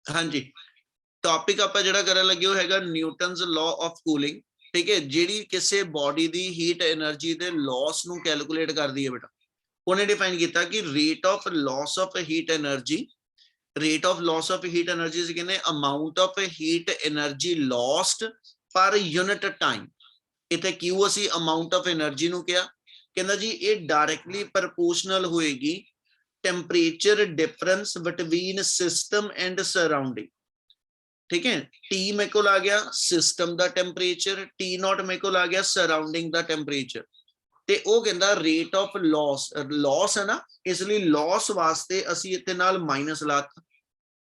हाँ जी, टॉपिक ਆਪਾਂ ਜਿਹੜਾ ਕਰਨ ਲੱਗੇ ਹੋ ਹੈਗਾ ਨਿਊਟਨਸ ਲਾਅ ਆਫ ਕੂਲਿੰਗ। ਠੀਕ ਹੈ, ਜਿਹੜੀ ਕਿਸੇ ਬੋਡੀ ਦੀ ਹੀਟ એનર્ਜੀ ਦੇ ਲਾਸ ਨੂੰ ਕੈਲਕੂਲੇਟ ਕਰਦੀ ਹੈ ਬੇਟਾ। ਉਹਨੇ ਡਿਫਾਈਨ ਕੀਤਾ ਕਿ rate of loss of heat energy, rate of loss of heat energy is ਕਹਿੰਦੇ amount of heat energy lost per unit time। ਇੱਥੇ Q ਅਸੀਂ amount of energy ਨੂੰ ਕਿਹਾ, ਕਹਿੰਦਾ ਜੀ ਇਹ ਡਾਇਰੈਕਟਲੀ ਪ੍ਰਪੋਰਸ਼ਨਲ ਹੋਏਗੀ temperature difference between system and surrounding। ठीक है, T मेरे को आ गया सिस्टम का टेम्परेचर, T नॉट मेरे को आ गया सराउंडिंग का टेम्परेचर। ਤੇ ਉਹ ਕਹਿੰਦਾ ਰੇਟ ਆਫ ਲਾਸ ਹੈ ਨਾ, ਇਸ ਲਈ ਲਾਸ ਵਾਸਤੇ ਅਸੀਂ ਇੱਥੇ ਨਾਲ ਮਾਈਨਸ ਲਾਤਾ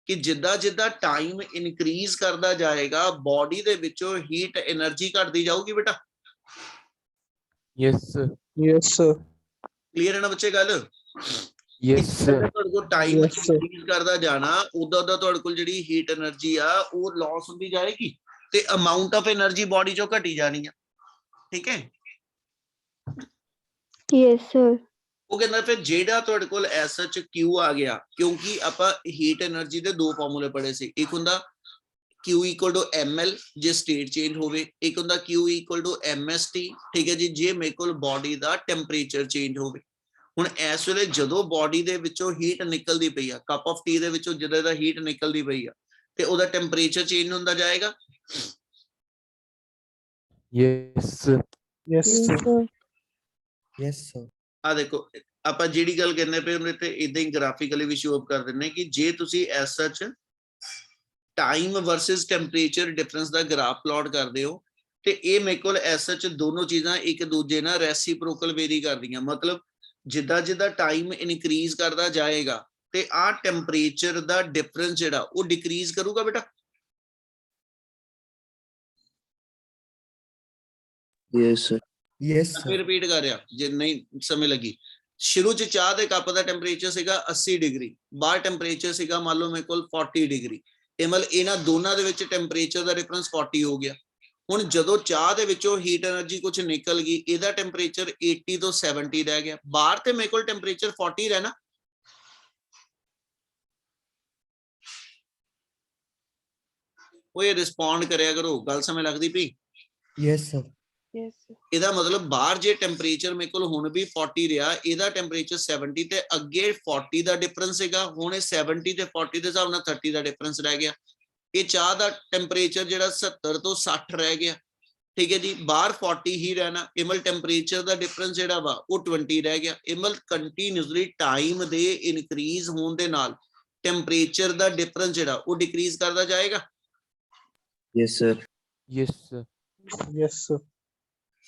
ਕਿ ਜਿੱਦਾਂ ਜਿੱਦਾਂ ਟਾਈਮ ਇਨਕਰੀਜ਼ ਕਰਦਾ ਜਾਏਗਾ ਬੋਡੀ ਦੇ ਵਿੱਚੋਂ ਹੀਟ એનર્ਜੀ ਘਟਦੀ ਜਾਊਗੀ ਬੇਟਾ। Yes sir. Yes sir. Clear ਹੈ ਨਾ ਬੱਚੇ ਗੱਲ? Yes sir. ਤੁਹਾਡੇ ਕੋਲ ਟਾਈਮ ਇਨਕਰੀਜ਼ ਕਰਦਾ ਜਾਣਾ ਉਦਾਂ ਉਦਾਂ ਤੁਹਾਡੇ ਕੋਲ ਜਿਹੜੀ ਹੀਟ એનર્ਜੀ ਆ ਉਹ ਲਾਸ ਹੁੰਦੀ ਜਾਏਗੀ ਤੇ ਅਮਾਉਂਟ ਆਫ એનર્ਜੀ ਬੋਡੀ ਚੋਂ ਘਟੀ ਜਾਣੀ ਆ। ਠੀਕ ਹੈ, यस सर। ਉਹ ਕਹਿੰਦਾ ਫਿਰ ਜਿਹੜਾ ਤੁਹਾਡੇ ਕੋਲ ਐਸ ਐਚ ਕਿਊ ਆ ਗਿਆ, ਕਿਉਂਕਿ ਆਪਾਂ ਹੀਟ એનર્ਜੀ ਦੇ ਦੋ ਫਾਰਮੂਲੇ ਪੜ੍ਹੇ ਸੀ, ਇੱਕ ਹੁੰਦਾ Q equal to ml ਜੇ ਸਟੇਟ ਚੇਂਜ ਹੋਵੇ, ਇੱਕ ਹੁੰਦਾ Q equal to mst। ਠੀਕ ਹੈ ਜੀ, ਜੇ ਮੇਰੇ ਕੋਲ ਬੋਡੀ ਦਾ ਟੈਂਪਰੇਚਰ ਚੇਂਜ ਹੋਵੇ। ਹੁਣ ਇਸ ਵੇਲੇ ਜਦੋਂ ਬੋਡੀ ਦੇ ਵਿੱਚੋਂ ਹੀਟ ਨਿਕਲਦੀ ਪਈ ਆ, ਕੱਪ ਆਫ ਟੀ ਦੇ ਵਿੱਚੋਂ ਜਦੋਂ ਦਾ ਹੀਟ ਨਿਕਲਦੀ ਪਈ ਆ ਤੇ ਉਹਦਾ ਟੈਂਪਰੇਚਰ ਚੇਂਜ ਹੁੰਦਾ ਜਾਏਗਾ। Yes sir. Yes sir. Yes sir. ਆ ਦੇਖੋ ਆਪਾਂ ਜਿਹੜੀ ਗੱਲ ਕਹਿੰਦੇ ਪਏ ਉਹਦੇ ਤੇ ਇਦਾਂ ਹੀ ਗ੍ਰਾਫਿਕਲੀ ਵੀ ਸ਼ੋ ਅਪ ਕਰ ਦਿੰਨੇ ਕਿ ਜੇ ਤੁਸੀਂ as such time versus temperature difference ਦਾ ਗ੍ਰਾਫ ਪਲਾਟ ਕਰਦੇ ਹੋ ਤੇ ਇਹ ਮੇਰੇ ਕੋਲ ਐਸ ਸੱਚ ਦੋਨੋਂ ਚੀਜ਼ਾਂ ਇੱਕ ਦੂਜੇ ਨਾਲ ਰੈਸੀਪ੍ਰੋਕਲ ਵੇਰੀ ਕਰਦੀਆਂ। ਮਤਲਬ ਜਿੱਦਾਂ ਜਿੱਦਾਂ ਟਾਈਮ ਇਨਕਰੀਜ਼ ਕਰਦਾ ਜਾਏਗਾ ਤੇ ਆ ਟੈਂਪਰੇਚਰ ਦਾ ਡਿਫਰੈਂਸ ਜਿਹੜਾ ਉਹ ਡਿਕਰੀਜ਼ ਕਰੂਗਾ ਬੇਟਾ। Yes sir. Yes sir. ਫਿਰ ਰਿਪੀਟ ਕਰ ਰਿਹਾ ਜੇ ਨਹੀਂ ਸਮਝ ਲੱਗੀ। ਸ਼ੁਰੂ ਚ ਚਾਹ ਦੇ ਕੱਪ ਦਾ ਟੈਂਪਰੇਚਰ ਸੀਗਾ 80 ਡਿਗਰੀ, ਬਾਹਰ ਟੈਂਪਰੇਚਰ ਸੀਗਾ ਮੰਨ ਲਓ ਮੇਰੇ ਕੋਲ 40 ਡਿਗਰੀ। ਇਹ ਮਤਲਬ ਇਹਨਾਂ ਦੋਨਾਂ ਦੇ ਵਿੱਚ ਟੈਂਪਰੇਚਰ ਦਾ ਡਿਫਰੈਂਸ 40 ਹੋ ਗਿਆ। ਹੁਣ ਜਦੋਂ ਚਾਹ ਦੇ ਵਿੱਚੋਂ ਹੀਟ એનર્ਜੀ ਕੁਝ ਨਿਕਲ ਗਈ, ਇਹਦਾ ਟੈਂਪਰੇਚਰ 80 ਤੋਂ 70 ਰਹਿ ਗਿਆ, ਬਾਹਰ ਤੇ ਮੇਰੇ ਕੋਲ ਟੈਂਪਰੇਚਰ 40 ਰਹਿਣਾ। ਓਏ ਰਿਸਪੌਂਡ ਕਰਿਆ ਕਰੋ, ਗੱਲ ਸਮਝ ਲੱਗਦੀ ਪਈ? Yes sir. ਇਹਦਾ ਮਤਲਬ ਬਾਹਰ ਜੇ ਟੈਂਪਰੇਚਰ ਮੇਰੇ ਕੋਲ ਹੁਣ ਵੀ 40 ਰਿਹਾ, ਇਹਦਾ ਟੈਂਪਰੇਚਰ 70 ਤੇ ਅੱਗੇ 40 ਦਾ ਡਿਫਰੈਂਸ ਹੈਗਾ। ਹੁਣ ਇਹ 70 ਤੇ 40 ਦੇ ਹਿਸਾਬ ਨਾਲ 30 ਦਾ ਡਿਫਰੈਂਸ ਰਹਿ ਗਿਆ। ਇਹ ਚਾਹ ਦਾ ਟੈਂਪਰੇਚਰ ਜਿਹੜਾ 70 ਤੋਂ 60 ਰਹਿ ਗਿਆ। ਠੀਕ ਹੈ ਜੀ, ਬਾਹਰ 40 ਹੀ ਰਹਿਣਾ। ਇਮਲ ਟੈਂਪਰੇਚਰ ਦਾ ਡਿਫਰੈਂਸ ਜਿਹੜਾ ਵਾ ਉਹ 20 ਰਹਿ ਗਿਆ। ਇਮਲ ਕੰਟੀਨਿਊਸਲੀ ਟਾਈਮ ਦੇ ਇਨਕਰੀਜ਼ ਹੋਣ ਦੇ ਨਾਲ ਟੈਂਪਰੇਚਰ ਦਾ ਡਿਫਰੈਂਸ ਜਿਹੜਾ ਉਹ ਡਿਕਰੀਜ਼ ਕਰਦਾ ਜਾਏਗਾ। Yes sir. Yes sir. Yes sir.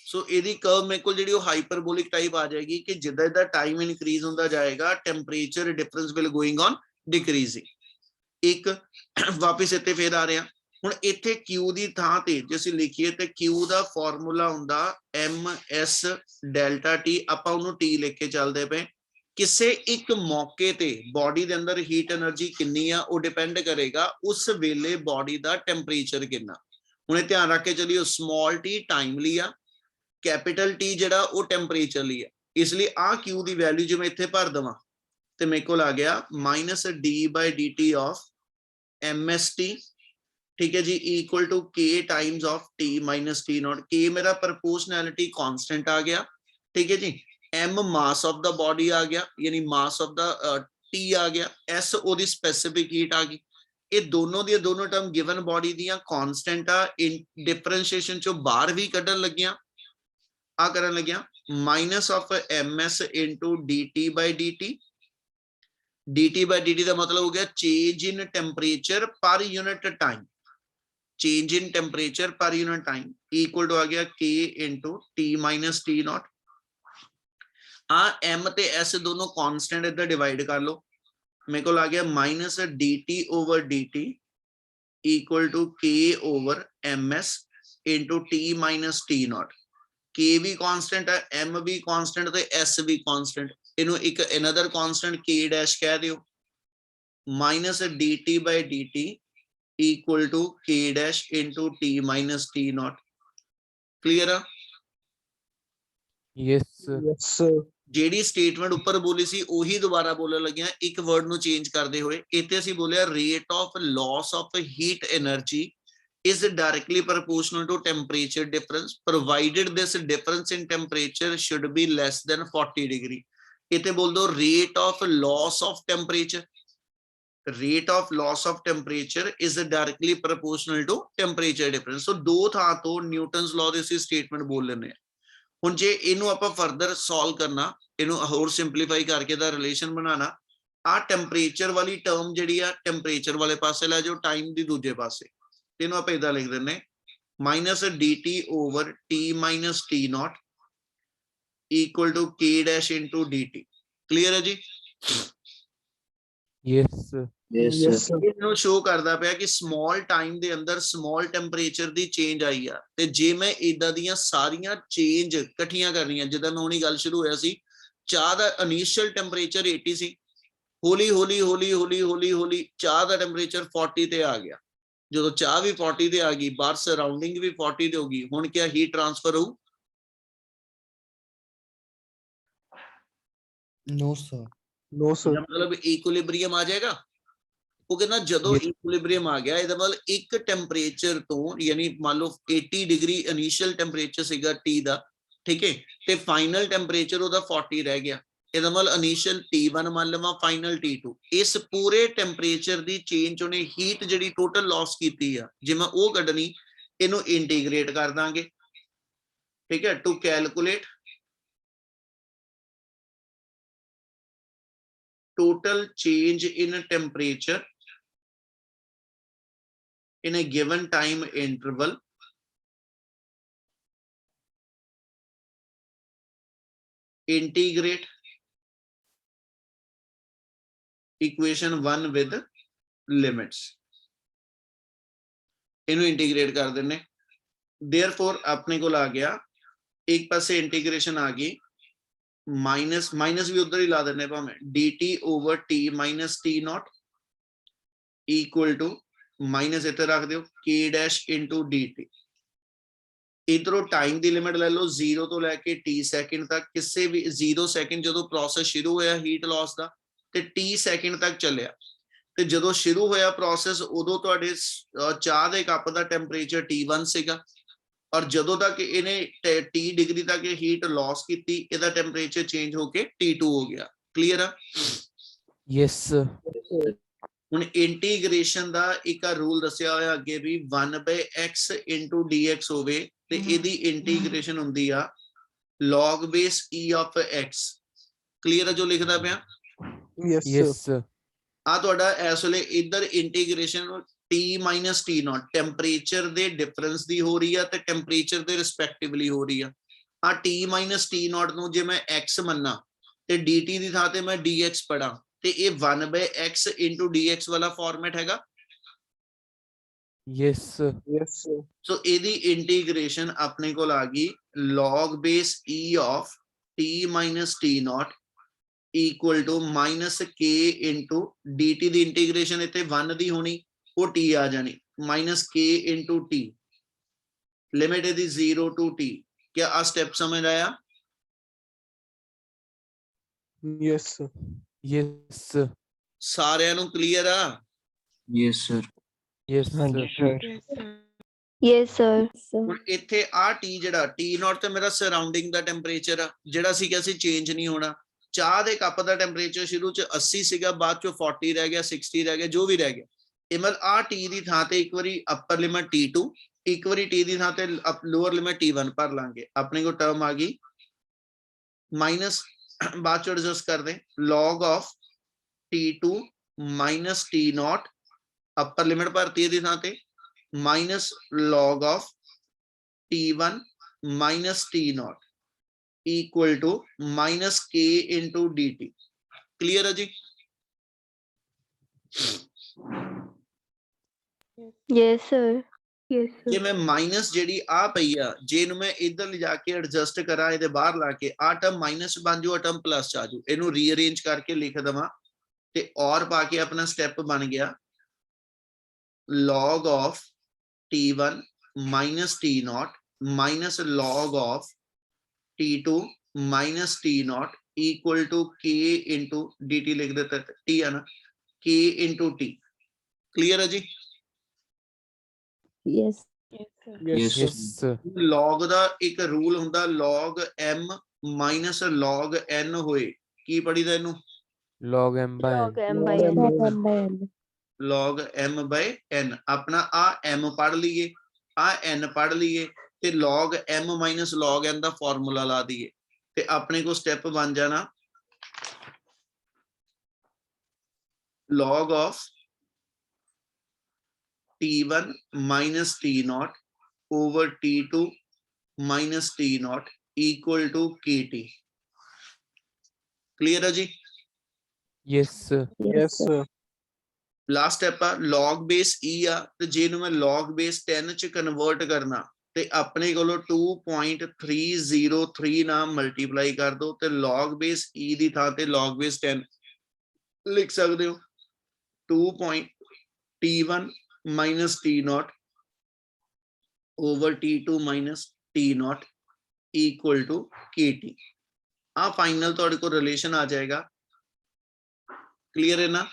So ਇਹਦੀ ਕਰਵ ਮੇਰੇ ਕੋਲ ਜਿਹੜੀ ਉਹ ਹਾਈਪਰਬੋਲਿਕ ਟਾਈਪ ਆ ਜਾਏਗੀ ਕਿ ਜਿੱਦਾਂ ਜਿੱਦਾਂ ਟਾਈਮ ਇਨਕਰੀਜ਼ ਹੁੰਦਾ ਜਾਏਗਾ temperature difference will going on decreasing. ਇੱਕ ਵਾਪਸ ਇੱਥੇ ਫੇਰ ਆ ਰਿਹਾ। ਹੁਣ ਇੱਥੇ Q ਦੀ ਥਾਂ ਤੇ ਜੇ ਅਸੀਂ ਲਿਖੀਏ ਤੇ Q ਦਾ ਫਾਰਮੂਲਾ ਹੁੰਦਾ ms ਡੈਲਟਾ T। ਆਪਾਂ ਉਹਨੂੰ T ਲਿਖ ਕੇ ਚੱਲਦੇ ਪਏ। ਕਿਸੇ ਇੱਕ ਮੌਕੇ ਤੇ ਬੋਡੀ ਦੇ ਅੰਦਰ ਹੀਟ એનર્ਜੀ ਕਿੰਨੀ ਆ ਉਹ ਡਿਪੈਂਡ ਕਰੇਗਾ ਉਸ ਵੇਲੇ ਬੋਡੀ ਦਾ ਟੈਂਪਰੇਚਰ ਕਿੰਨਾ। ਹੁਣ ਇਹ ਧਿਆਨ ਰੱਖ ਕੇ ਚੱਲਿਓ, ਸਮਾਲ t ਟਾਈਮ ਲਈ ਆ, ਕੈਪੀਟਲ T ਜਿਹੜਾ ਉਹ ਟੈਂਪਰੇਚਰ ਲਈ ਆ। ਇਸ ਲਈ ਆ Q ਦੀ ਵੈਲਿਊ ਜੇ ਮੈਂ ਇੱਥੇ ਭਰ ਦਵਾਂ ਤੇ ਮੇਰੇ ਕੋਲ ਆ ਗਿਆ -d/dt ਆਫ mst। ਠੀਕ ਹੈ ਜੀ, equal to k times of t minus t naught. k ਮੇਰਾ ਪ੍ਰਪੋਰਸ਼ਨੈਲਿਟੀ ਕਾਂਸਟੈਂਟ ਆ ਗਿਆ। ਠੀਕ ਹੈ ਜੀ, m mass of the body ਆ ਗਿਆ, ਯਾਨੀ ਮਾਸ ਆਫ ਦਾ t ਆ ਗਿਆ, s ਉਹਦੀ ਸਪੈਸਿਫਿਕ ਹੀਟ ਆ ਗਈ। ਇਹ ਦੋਨੋਂ ਦੀਆਂ ਦੋਨੋਂ ਟਰਮ ਗਿਵਨ ਬੋਡੀ ਦੀਆਂ ਕਾਂਸਟੈਂਟ ਆ। ਡਿਫਰੈਂਸ਼ੀਏਸ਼ਨ ਚੋਂ ਬਾਹਰ ਵੀ ਕੱਢਣ ਲੱਗਿਆ, ਆ ਕਰਨ ਲੱਗਿਆ minus of ms into dt/dt। dt/dt ਦਾ ਮਤਲਬ ਹੋ ਗਿਆ change in temperature per unit time. Change in temperature per unit time equal to ਆ ਗਿਆ k into t minus t naught. ਆ m ਤੇ s ਦੋਨੋਂ ਕਾਂਸਟੈਂਟ ਇੱਧਰ ਡਿਵਾਈਡ ਕਰ ਲਓ। ਮੇਰੇ ਕੋਲ ਆ ਗਿਆ minus dt/dt equal to k over ms into t minus t naught. k ਵੀ ਕਾਂਸਟੈਂਟ ਹੈ, m ਵੀ ਕਾਂਸਟੈਂਟ ਤੇ s ਵੀ ਕਾਂਸਟੈਂਟ। ਇਹਨੂੰ ਇੱਕ ਅਨਦਰ ਕਾਂਸਟੈਂਟ k ਡੈਸ਼ ਕਹਿ ਦਿਓ। Minus dt/dt equal to k dash into t minus t naught. Clear ਆ? Yes sir. Yes sir. ਜਿਹੜੀ ਸਟੇਟਮੈਂਟ ਉੱਪਰ ਬੋਲੀ ਸੀ ਉਹੀ ਦੁਬਾਰਾ ਬੋਲਣ ਲੱਗਿਆ, ਇੱਕ ਵਰਡ ਨੂੰ ਚੇਂਜ ਕਰਦੇ ਹੋਏ। ਇੱਥੇ ਅਸੀਂ ਬੋਲਿਆ rate of loss of heat energy is directly proportional to temperature difference provided this difference in temperature should be less than 40 degree। ਇੱਥੇ ਬੋਲ ਦੋ rate of loss of temperature, rate of loss of temperature is directly proportional to temperature difference। ਸੋ ਦੋ ਥਾਂ ਤੋਂ Newton's law ਦੇ ਅਸੀਂ statement ਬੋਲ ਲੈਂਦੇ ਆ। ਹੁਣ ਜੇ ਇਹਨੂੰ ਆਪਾਂ ਫਰਦਰ ਸੋਲਵ ਕਰਨਾ, ਇਹਨੂੰ ਹੋਰ ਸਿੰਪਲੀਫਾਈ ਕਰਕੇ ਦਾ ਰਿਲੇਸ਼ਨ ਬਣਾਉਣਾ, ਆ ਟੈਂਪਰੇਚਰ ਵਾਲੀ ਟਰਮ ਜਿਹੜੀ ਆ ਟੈਂਪਰੇਚਰ ਵਾਲੇ ਪਾਸੇ ਲੈ ਜਾਓ, ਟਾਈਮ ਦੀ ਦੂਜੇ ਪਾਸੇ, ਇਹਨੂੰ ਆਪਾਂ ਇਦਾਂ ਲਿਖ ਦਿੰਨੇ minus dt over t minus t naught equal to k dash into dt। Clear ਹੈ ਜੀ? yes sir, Yes, Yes, sir. sir. ਇਹਨੂੰ ਸ਼ੋ ਕਰਦਾ ਪਿਆ ਕਿ ਸਮਾਲ ਟਾਈਮ ਦੇ ਅੰਦਰ ਸਮਾਲ ਟੈਂਪਰੇਚਰ ਦੀ ਚੇਂਜ ਆਈ ਆ, ਤੇ ਜੇ ਮੈਂ ਇਦਾਂ ਦੀਆਂ ਸਾਰੀਆਂ ਚੇਂਜ ਇਕੱਠੀਆਂ ਕਰਨੀਆਂ, ਜਿੱਦਾਂ ਮੈਂ ਹੁਣੀ ਗੱਲ ਸ਼ੁਰੂ ਹੋਇਆ ਸੀ, ਚਾਹ ਦਾ ਇਨੀਸ਼ੀਅਲ ਟੈਂਪਰੇਚਰ 80 ਸੀ, ਹੌਲੀ ਹੌਲੀ ਹੌਲੀ ਹੌਲੀ ਹੌਲੀ ਹੌਲੀ ਚਾਹ ਦਾ ਟੈਂਪਰੇਚਰ 40 ਤੇ ਆ ਗਿਆ। ਜਦੋਂ ਚਾਹ ਵੀ 40 ਤੇ ਆ ਗਈ, ਬਾਹਰ ਸਰਾਊਂਡਿੰਗ ਵੀ 40 ਤੇ ਹੋ ਗਈ, ਹੁਣ ਕਿਆ ਹੀਟ ਟ੍ਰਾਂਸਫਰ ਹੋਊ? No, sir. No, sir. ਇਹਦਾ ਮਤਲਬ ਇਕੁਇਲਿਬ੍ਰੀਅਮ ਆ ਜਾਏਗਾ। ਉਹ ਕਹਿੰਦਾ ਜਦੋਂ Yes. ਇਕੁਇਲਿਬ੍ਰੀਅਮ ਆ ਗਿਆ, ਇਹਦਾ ਮਤਲਬ ਇੱਕ ਟੈਂਪਰੇਚਰ ਤੋਂ, ਯਾਨੀ ਮੰਨ ਲਓ 80 ਡਿਗਰੀ ਇਨੀਸ਼ੀਅਲ ਟੈਂਪਰੇਚਰ ਸੀਗਾ T ਦਾ, ਠੀਕ ਹੈ, ਤੇ ਫਾਈਨਲ ਟੈਂਪਰੇਚਰ ਉਹਦਾ 40 ਰਹਿ ਗਿਆ। ਇਹਦਾ ਮਤਲਬ ਇਨੀਸ਼ੀਅਲ T1 ਮੰਨ ਲਵਾਂ, ਫਾਈਨਲ T2। ਇਸ ਪੂਰੇ ਟੈਂਪਰੇਚਰ ਦੀ ਚੇਂਜ ਉਹਨੇ ਹੀਟ ਜਿਹੜੀ ਟੋਟਲ ਲਾਸ ਕੀਤੀ ਆ, ਜੇ ਮੈਂ ਉਹ ਕੱਢਣੀ, ਇਹਨੂੰ ਇੰਟੀਗ੍ਰੇਟ ਕਰ ਦਾਂਗੇ, ਠੀਕ ਹੈ, to calculate total change in temperature in a given time interval integrate equation 1 with limits। ਇਹਨੂੰ ਇੰਟੀਗ੍ਰੇਟ ਕਰ ਦਿੰਨੇ, therefore ਆਪਣੇ ਕੋਲ ਆ ਗਿਆ, ਇੱਕ ਪਾਸੇ ਇੰਟੀਗ੍ਰੇਸ਼ਨ ਆ ਗਈ, ਮਾਈਨਸ ਮਾਈਨਸ ਵੀ ਉਧਰ ਹੀ ਲਾ ਦਿੰਨੇ ਭਾਵੇਂ, dt over t minus t naught equal to, minus ਇੱਥੇ ਰੱਖ ਦਿਓ, k ਡੈਸ਼ ਇਨਟੂ dt। ਇਧਰੋਂ ਟਾਈਮ ਦੀ ਲਿਮਿਟ ਲੈ ਲਓ 0 ਤੋਂ ਲੈ ਕੇ t ਸੈਕਿੰਡ ਤੱਕ, ਕਿਸੇ ਵੀ 0 ਸੈਕਿੰਡ ਜਦੋਂ ਪ੍ਰੋਸੈਸ ਸ਼ੁਰੂ ਹੋਇਆ ਹੀਟ ਲਾਸ ਦਾ, ਤੇ t ਸੈਕਿੰਡ ਤੱਕ ਚੱਲਿਆ, ਤੇ ਜਦੋਂ ਸ਼ੁਰੂ ਹੋਇਆ ਪ੍ਰੋਸੈਸ ਉਦੋਂ ਤੁਹਾਡੇ ਚਾਹ ਦੇ ਕੱਪ ਦਾ ਟੈਂਪਰੇਚਰ T1 ਸੀਗਾ, ਔਰ ਜਦੋਂ ਤੱਕ ਇਹਨੇ 30 ਡਿਗਰੀ ਤੱਕ ਇਹ ਹੀਟ ਲਾਸ ਕੀਤੀ, ਇਹਦਾ ਟੈਂਪਰੇਚਰ ਚੇਂਜ ਹੋ ਕੇ T2 ਹੋ ਗਿਆ। ਕਲੀਅਰ ਆ? yes sir, ਹੁਣ ਇੰਟੀਗ੍ਰੇਸ਼ਨ ਦਾ ਇੱਕ ਰੂਲ ਦੱਸਿਆ ਹੋਇਆ ਅੱਗੇ ਵੀ, 1/x into dx ਹੋਵੇ ਤੇ ਇਹਦੀ ਇੰਟੀਗ੍ਰੇਸ਼ਨ ਹੁੰਦੀ ਆ log base e of x। Clear ਆ ਜੋ ਲਿਖਦਾ ਪਿਆ? Yes, sir. yes sir, ਆ ਤੁਹਾਡਾ ਇਸ ਵੇਲੇ ਇੱਧਰ integration T minus T naught temperature ਦੇ ਡਿਫਰੈਂਸ ਦੀ ਹੋ ਰਹੀ ਆ, ਤੇ ਟੈਂਪਰੇਚਰ ਦੇ ਰਿਸਪੈਕਟਿਵਲੀ ਹੋ ਰਹੀ ਆ। ਆ T ਮਾਈਨਸ T ਨॉट ਨੂੰ ਜੇ ਮੈਂ x ਮੰਨਾ, ਤੇ dt ਦੀ ਥਾਂ ਤੇ ਮੈਂ dx ਪੜਾਂ, ਤੇ ਇਹ 1/x into dx ਵਾਲਾ ਫਾਰਮੈਟ ਹੈਗਾ। yes sir, Yes, sir. ਸੋ ਇਹਦੀ ਇੰਟੀਗ੍ਰੇਸ਼ਨ ਆਪਣੇ ਕੋਲ ਆ ਗਈ log base e of t minus t naught equal to minus k into dt the integration ਇੱਥੇ 1 ਦੀ ਹੋਣੀ, ਉਹ t ਆ ਜਾਣੀ, minus k into t, limit ਇਹਦੀ 0 to t। ਕਿਆ ਆ ਸਟੈਪ ਸਮਝ ਆਇਆ? Yes, sir. yes sir, ਸਾਰਿਆਂ ਨੂੰ ਕਲੀਅਰ ਆ? Yes, sir. yes ਹਾਂਜੀ, sir, Yes, sir. ਹੁਣ ਇੱਥੇ ਆ t ਜਿਹੜਾ T ਨॉट ਤੇ ਮੇਰਾ ਸਰਾਊਂਡਿੰਗ ਦਾ ਟੈਂਪਰੇਚਰ ਆ, ਜਿਹੜਾ ਸੀ ਕਿ ਅਸੀਂ ਚੇਂਜ ਨਹੀਂ ਹੋਣਾ। ਚਾਹ ਦੇ ਕੱਪ ਦਾ ਟੈਂਪਰੇਚਰ ਸ਼ੁਰੂ ਚ 80 ਸੀਗਾ, ਬਾਅਦ ਚੋਂ 40 ਰਹਿ ਗਿਆ, 60 ਰਹਿ ਗਿਆ, ਜੋ ਵੀ ਰਹਿ ਗਿਆ। ਇਹ ਮਤਲਬ ਆ t ਦੀ ਥਾਂ ਤੇ ਇੱਕ ਵਾਰੀ ਅਪਰ ਲਿਮਿਟ T2, ਇੱਕ ਵਾਰੀ t ਦੀ ਥਾਂ ਤੇ ਲੋਅਰ ਲਿਮਿਟ T1 ਭਰ ਲਾਂਗੇ। ਆਪਣੇ ਕੋਲ ਟਰਮ ਆ ਗਈ ਮਾਈਨਸ, ਬਾਅਦ ਚੋਂ ਐਡਜਸਟ ਕਰਦੇ, log of T2 minus T naught, upper limit ਭਰਤੀ ਇਹਦੀ ਥਾਂ ਤੇ, minus log of T1 minus T naught equal to minus k into dt। clear है जी? Yes, sir. Yes, ਜੇ sir. ਮੈਂ ਮਾਈਨਸ ਜਿਹੜੀ ਆ ਪਈ ਆ, ਜੇ ਇਹਨੂੰ ਮੈਂ ਇੱਧਰ ਲਿਜਾ ਕੇ ਐਡਜਸਟ ਕਰਾਂ, ਇਹਦੇ ਬਾਹਰ ਲਾ ਕੇ, ਆ ਟਰਮ ਮਾਈਨਸ ਬਣ ਜਾਊ, ਆ ਟਰਮ ਪਲੱਸ ਚ ਆ ਜਾਊ, ਇਹਨੂੰ ਰੀਅਰੇਂਜ ਕਰਕੇ ਲਿਖ ਦਵਾਂ, ਤੇ ਔਰ ਪਾ ਕੇ ਆਪਣਾ ਸਟੈਪ ਬਣ ਗਿਆ log of T1 minus T naught minus log of T2 minus T naught equal to k into dt लिख देता है, t है ना, k इंटू t। क्लियर है जी? Yes. Yes, Yes, sir. sir. Log ਦਾ ਇੱਕ ਰੂਲ ਹੁੰਦਾ, log m minus log n ਹੋਏ, ਕੀ ਪੜੀਦਾ ਇਹਨੂੰ? Log m by Log n. m by Log n. m. log m by n। ਆਪਣਾ ਆ m ਪੜ ਲਈਏ, ਆ n ਪੜ ਲਈਏ, ਤੇ log m minus log n ਦਾ ਫਾਰਮੂਲਾ ਲਾ ਦਈਏ, ਤੇ ਆਪਣੇ ਕੋ ਸਟੈਪ ਬਣ ਜਾਣਾ log of t1 minus t0 over t2 minus t0 equal to kt। Clear है जी? Yes, sir. Yes, sir. Last step ਆ log base e ਆ, ਤੇ ਜੇ ਨੂੰ ਮੈਂ log base 10 ਚ ਕਨਵਰਟ ਕਰਨਾ, ਤੇ ਆਪਣੇ ਕੋਲੋਂ 2.303 ਨਾਲ ਮਲਟੀਪਲਾਈ ਕਰ ਦੋ, ਤੇ log base e ਦੀ ਥਾਂ ਤੇ log base 10 ਲਿਖ ਸਕਦੇ ਹੋ। 2.t1 minus t0 over t2 minus t0 equal to kt। ਆ ਫਾਈਨਲ ਤੁਹਾਡੇ ਕੋਲ ਰਿਲੇਸ਼ਨ ਆ ਜਾਏਗਾ। ਕਲੀਅਰ ਹੈ ਨਾ?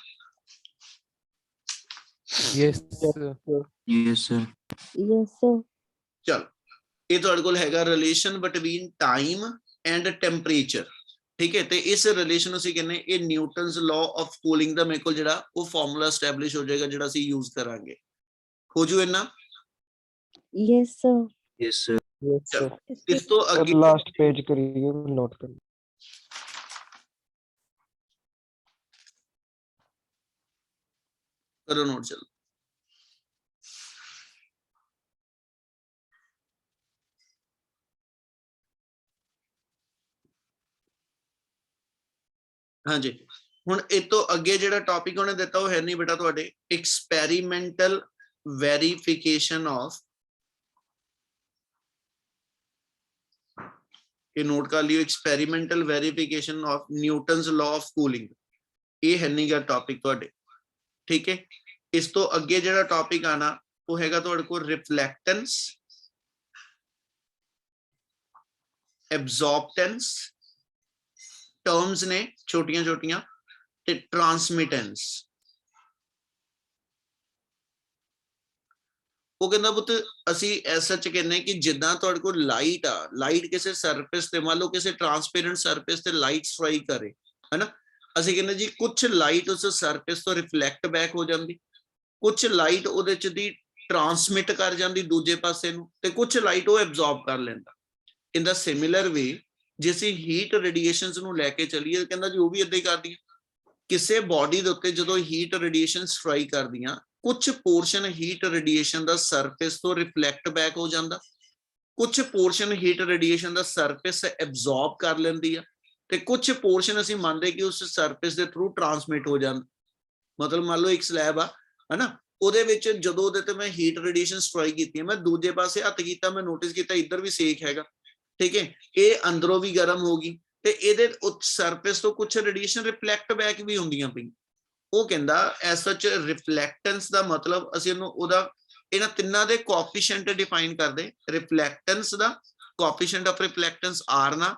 Yes, sir. Yes, sir. Yes, sir. ਚਲੋ, ਇਹ ਤੁਹਾਡੇ ਕੋਲ ਹੈਗਾ relation between time and temperature. ਠੀਕ ਹੈ, ਤੇ ਇਸ ਰਿਲੇਸ਼ਨ ਨੂੰ ਅਸੀਂ ਕਹਿੰਦੇ ਇਹ ਨਿਊਟਨਸ ਲਾਅ ਆਫ ਕੂਲਿੰਗ ਦਾ ਮੇਰੇ ਕੋਲ ਜਿਹੜਾ ਉਹ ਫਾਰਮੂਲਾ ਐਸਟੈਬਲਿਸ਼ ਹੋ ਜਾਏਗਾ, ਜਿਹੜਾ ਅਸੀਂ ਯੂਜ਼ ਕਰਾਂਗੇ। ਹੋ ਜੂ ਇਹਨਾਂ? Yes, sir. Yes, sir. Yes, sir. ਇਸ ਤੋਂ ਅੱਗੇ लास्ट पेज करिए, नोट कर। ਕਰੋ ਨੋਟ। ਚਲੋ, ਹਾਂਜੀ, ਹੁਣ ਇਹ ਤੋਂ ਅੱਗੇ ਜਿਹੜਾ ਟੌਪਿਕ ਉਹਨੇ ਦਿੱਤਾ ਉਹ ਹੈ ਨਹੀਂ ਬੇਟਾ ਤੁਹਾਡੇ, ਐਕਸਪੈਰੀਮੈਂਟਲ ਵੈਰੀਫਿਕੇਸ਼ਨ ਆਫ, ਇਹ ਨੋਟ ਕਰ ਲਿਓ, experimental verification of Newton's law of cooling. ਇਹ ਹੈ ਨਹੀਂ ਗਾ ਟੌਪਿਕ ਤੁਹਾਡੇ। ਠੀਕ ਹੈ, ਇਸ ਤੋਂ ਅੱਗੇ ਜਿਹੜਾ ਟੌਪਿਕ ਆਣਾ ਉਹ ਹੈਗਾ ਤੁਹਾਡੇ ਕੋਲ ਰਿਫਲੈਕਟੈਂਸ, ਐਬਜ਼ੌਰਪਟੈਂਸ, ਟਰਮਸ ਨੇ ਛੋਟੀਆਂ ਛੋਟੀਆਂ, ਤੇ ਟਰਾਂਸਮਿਟੈਂਸ। ਉਹ ਕਹਿੰਦਾ ਪੁੱਤ ਅਸੀਂ ਐਸਾ ਚ ਕਹਿੰਦੇ ਕਿ ਜਿੱਦਾਂ ਤੁਹਾਡੇ ਕੋਲ ਲਾਈਟ ਆ, ਲਾਈਟ ਕਿਸੇ ਸਰਫੇਸ ਤੇ, ਮੰਨ ਲਓ ਕਿਸੇ ਟਰਾਂਸਪੇਰੈਂਟ ਸਰਫੇਸ ਤੇ ਲਾਈਟ ਸਟ੍ਰਾਈਕ ਕਰੇ, ਹੈਨਾ, ਅਸੀਂ ਕਹਿੰਦੇ ਜੀ ਕੁਝ ਲਾਈਟ ਉਸ ਸਰਫੇਸ ਤੋਂ ਰਿਫਲੈਕਟ ਬੈਕ ਹੋ ਜਾਂਦੀ, ਕੁਝ ਲਾਈਟ ਉਹਦੇ ਚ ਦੀ ਟਰਾਂਸਮਿਟ ਕਰ ਜਾਂਦੀ ਦੂਜੇ ਪਾਸੇ ਨੂੰ, ਤੇ ਕੁਝ ਲਾਈਟ ਉਹ ਐਬਜ਼ੌਰਬ ਕਰ ਲੈਂਦਾ। ਇਨ ਦਾ ਸਿਮਿਲਰ ਵੇ ਜੇ ਅਸੀਂ ਹੀਟ ਰੇਡੀਏਸ਼ਨਸ ਨੂੰ ਲੈ ਕੇ ਚੱਲੀਏ, ਕਹਿੰਦਾ ਜੀ ਉਹ ਵੀ ਏਦਾਂ ਹੀ ਕਰਦੀਆਂ। ਕਿਸੇ ਬੋਡੀ ਦੇ ਉੱਤੇ ਜਦੋਂ ਹੀਟ ਰੇਡੀਏਸ਼ਨ ਸਟ੍ਰਾਈਕ ਕਰਦੀਆਂ, ਕੁਝ ਪੋਰਸ਼ਨ ਹੀਟ ਰੇਡੀਏਸ਼ਨ ਦਾ ਸਰਫੇਸ ਤੋਂ ਰਿਫਲੈਕਟ ਬੈਕ ਹੋ ਜਾਂਦਾ, ਕੁਝ ਪੋਰਸ਼ਨ ਹੀਟ ਰੇਡੀਏਸ਼ਨ ਦਾ ਸਰਫੇਸ ਐਬਜ਼ੌਰਬ ਕਰ ਲੈਂਦੀ ਆ, ਤੇ ਕੁਝ ਪੋਰਸ਼ਨ ਅਸੀਂ ਮੰਨਦੇ ਕਿ ਉਸ ਸਰਫੇਸ ਦੇ ਥਰੂ ਟਰਾਂਸਮਿਟ ਹੋ ਜਾਂਦਾ। ਮਤਲਬ ਮੰਨ ਲਓ ਇੱਕ ਸਲੈਬ ਆ, ਹਨਾ, ਉਹਦੇ ਵਿੱਚ ਜਦੋਂ ਉਹਦੇ ਤੇ ਮੈਂ ਹੀਟ ਰੇਡੀਏਸ਼ਨ ਸਟ੍ਰਾਈਕ ਕੀਤੀ, ਮੈਂ ਦੂਜੇ ਪਾਸੇ ਹੱਥ ਕੀਤਾ, ਮੈਂ ਨੋਟਿਸ ਕੀਤਾ ਇੱਧਰ ਵੀ ਸੇਕ ਹੈਗਾ। ਠੀਕ ਹੈ, ਇਹ ਅੰਦਰੋਂ ਵੀ ਗਰਮ ਹੋ ਗਈ, ਤੇ ਇਹਦੇ ਸਰਫੇਸ ਤੋਂ ਕੁਝ ਰੇਡੀਏਸ਼ਨ ਰਿਫਲੈਕਟ ਬੈਕ ਵੀ ਹੁੰਦੀਆਂ ਪਈਆਂ। ਉਹ ਕਹਿੰਦਾ ਐਸ ਸੱਚ ਰਿਫਲੈਕਟੈਂਸ ਦਾ ਮਤਲਬ ਅਸੀਂ ਉਹਨੂੰ ਉਹਦਾ ਇਹਨਾਂ ਤਿੰਨਾਂ ਦੇ ਕੋਐਫੀਸ਼ੀਐਂਟ ਡਿਫਾਈਨ ਕਰਦੇ। ਰਿਫਲੈਕਟੈਂਸ ਦਾ ਕੋਐਫੀਸ਼ੀਐਂਟ ਆਫ ਰਿਫਲੈਕਟੈਂਸ ਆਰ ਨਾ,